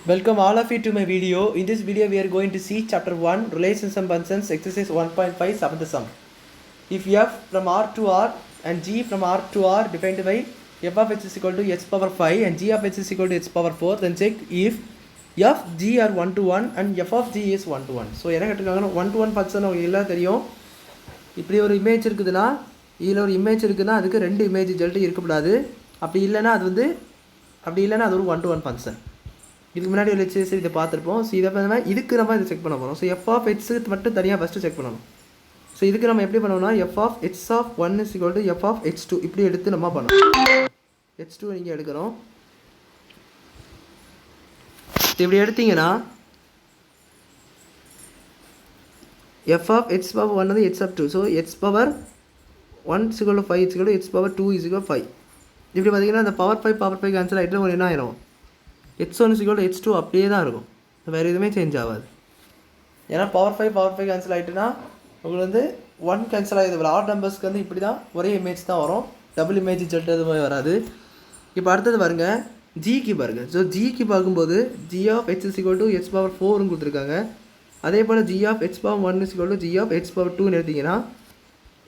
Welcome all of you to my video. In this video we are going to see chapter 1 relations and functions exercise 1.5 seventh sum. If f from R to R and g from R to R defined by f of h is equal to h power 5 and g of h is equal to h power 4, then check if f g are 1 to 1 and f of g is 1 to 1. So என்ன கேட்டிருக்காங்கன்னா 1 to 1 function உங்களுக்கு எல்லாம் தெரியும். இப்படி ஒரு image இருக்குதுன்னா இதில் ஒரு image இருக்குதுன்னா அதுக்கு ரெண்டு இமேஜ் ஜெல்ட்டு இருக்கக்கூடாது. அப்படி இல்லைன்னா அது ஒரு 1 to 1 ஃபங்க்ஷன். இதுக்கு முன்னாடி ஒரு லெக்சர்ஸ் இதை பார்த்துருப்போம். ஸோ இதை இதுக்கு நம்ம இதை செக் பண்ண போகிறோம். ஸோ எஃப் ஆஃப் எக்ஸ் மட்டும் தனியாக ஃபஸ்ட்டு செக் பண்ணணும். ஸோ இதுக்கு நம்ம எப்படி பண்ணோம்னா f of x of 1 is equal to f of x 2 இப்படி எடுத்து நம்ம பண்ணணும். எக்ஸ் 2 நீங்கள் எடுக்கிறோம். இப்படி எடுத்தீங்கன்னா எஃப் ஆஃப் எக்ஸ் பவர் 1 வந்து x of 2. So x power 1 is equal to 5 is equal to x power 2 is equal 5. இப்படி பார்த்தீங்கன்னா அந்த பவர் 5 கேன்சல் ஆகிட்டு ஒரு என்ன ஆயிரும், h1 is equal to h2 அப்படியே தான் இருக்கும். வேறு எதுவுமே சேஞ்ச் ஆகாது. ஏன்னா பவர் 5 கேன்சல் ஆகிட்டுனா உங்களுக்கு வந்து 1 கேன்சல் ஆகிடுது. ஆட் நம்பர்ஸ்க்கு வந்து இப்படி தான் ஒரே இமேஜ் தான் வரும், டபுள் இமேஜ் சொல்லிட்டு எதுவுமே வராது. இப்போ அடுத்தது பாருங்கள் ஜிக்கு பாருங்கள். ஸோ ஜிக்கு பார்க்கும்போது g of h is equal to h power 4ன்னு கொடுத்துருக்காங்க. அதே போல் g of h power 1 is equal to g of h power 2ன்னு எடுத்திங்கன்னா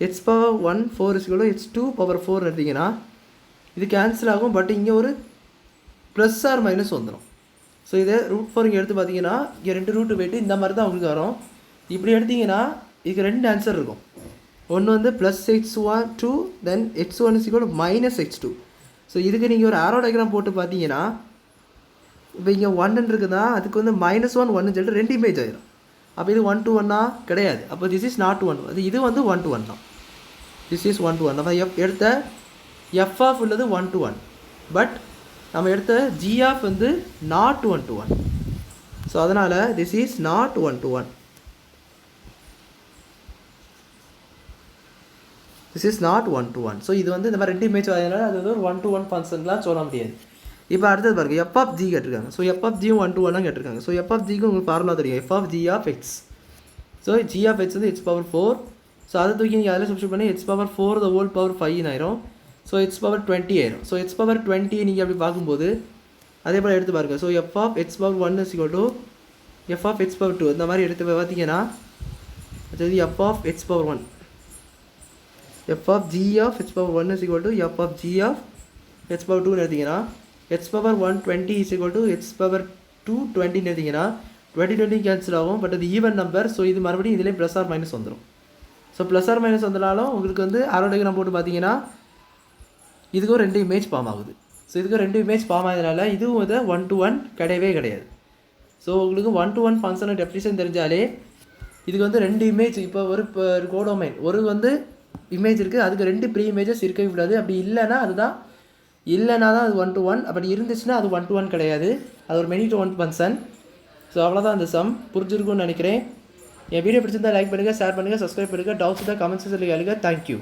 h power 1 4 is equal to h 2 power 4 எடுத்திங்கன்னா இது கேன்சல் ஆகும். பட் இங்கே ஒரு ப்ளஸ் ஆர் மைனஸ் வந்துடும். ஸோ இதை ரூட் 4 இங்கே எடுத்து பார்த்தீங்கன்னா இங்கே 2 ரூட்டு போய்ட்டு இந்த மாதிரி தான் உங்களுக்கு வரும். இப்படி எடுத்திங்கன்னா இதுக்கு 2 ஆன்சர் இருக்கும். ஒன்று வந்து plus x2 then x1 is equal to minus x2. So இதுக்கு நீங்கள் ஒரு ஆரோ டயக்ராம் போட்டு பார்த்தீங்கன்னா இப்போ இங்கே 1 இருக்குதா அதுக்கு வந்து -1 1 சொல்லிட்டு 2 இமேஜ் ஆயிடும். அப்போ இது 1 to 1 கிடையாது. அப்போ திஸ் இஸ் நாட் 1. இது வந்து 1 to 1 தான். This is 1 to 1. அப்போ எடுத்த எஃப் ஆஃப் உள்ளது 1 to 1. பட் நம்ம எடுத்த ஜி ஆஃப் வந்து நாட் 1 to 1. ஸோ அதனால் this is not 1 to 1. This is not 1 to 1. So இது வந்து இந்த மாதிரி 2 இமேஜ் ஆகிறதுனால அது வந்து ஒரு 1 to 1 ஃபங்க்ஷன்லாம் சொல்ல முடியாது. இப்போ அடுத்தது பாருங்கள் எஃப் ஆஃப் ஜி கேட்டிருக்காங்க. ஸோ எஃப் ஆஃப் ஜியும் 1 to 1 கேட்டிருக்காங்க. ஸோ எஃப் ஆஃப் ஜிக்கு உங்களுக்கு ஃபார்முலா தெரியும், f of g of x. So g of x வந்து ஹெச் பவர் 4. ஸோ அதை தூக்கி நீங்கள் அதில் சப்ஸ்டியூட் பண்ணி h power 4 the whole power 5 ஆயிரும். ஸோ ஹெச் பவர் 20 ஆயிரும். ஸோ ஹெச் பவர் 20 நீங்கள் அப்படி பார்க்கும்போது அதே போல் எடுத்து பாருங்கள். So f of h power 1 is equal to f of h power 2 இந்த மாதிரி எடுத்து பார்த்தீங்கன்னா அது f of h power 1 f of g of h power 1 is equal to f of g of h power 2ன்னு எடுத்திங்கன்னா h power 1 20 is equal to h power 2 20ன்னு எடுத்திங்கன்னா 20 cancel ஆகும். பட் அது ஈவன் நம்பர். ஸோ இது மறுபடியும் இதிலே plus or minus வந்துடும். ஸோ ப்ளஸ் ஆர் மைனஸ் வந்தாலும் உங்களுக்கு வந்து ஆரோ டயக்ராம் போட்டு பார்த்தீங்கன்னா இதுக்கும் 2 இமேஜ் ஃபார்ம் ஆகுது. ஸோ இதுக்கு 2 இமேஜ் ஃபார்ம் ஆகுதுனால இதுவும் இதை 1 to 1 கிடையவே கிடையாது. ஸோ உங்களுக்கு 1 to 1 ஃபங்க்ஷனோட டெஃபினிஷன் தெரிஞ்சாலே இதுக்கு வந்து 2 இமேஜ் இப்போ ஒரு கோடோமைன் ஒரு வந்து இமேஜ் இருக்குது, அதுக்கு 2 ப்ரீ இமேஜஸ் இருக்கவே கூடாது. அப்படி இல்லைன்னா தான் அது 1 to 1. அப்படி இருந்துச்சுன்னா அது 1 to 1 கிடையாது, அது ஒரு மெனி to 1 ஃபங்க்ஷன். ஸோ அவ்வளோதான் அந்த சம் புரிஞ்சிருக்கும்னு நினைக்கிறேன். என் வீடியோ பிடிச்சிருந்தா லைக் பண்ணுங்கள், ஷேர் பண்ணுங்கள், சப்ஸ்கிரைப் பண்ணுங்கள். டவுட்ஸ் தான் கமெண்ட்ஸ் சொல்லி கேளுங்க. தேங்க்யூ.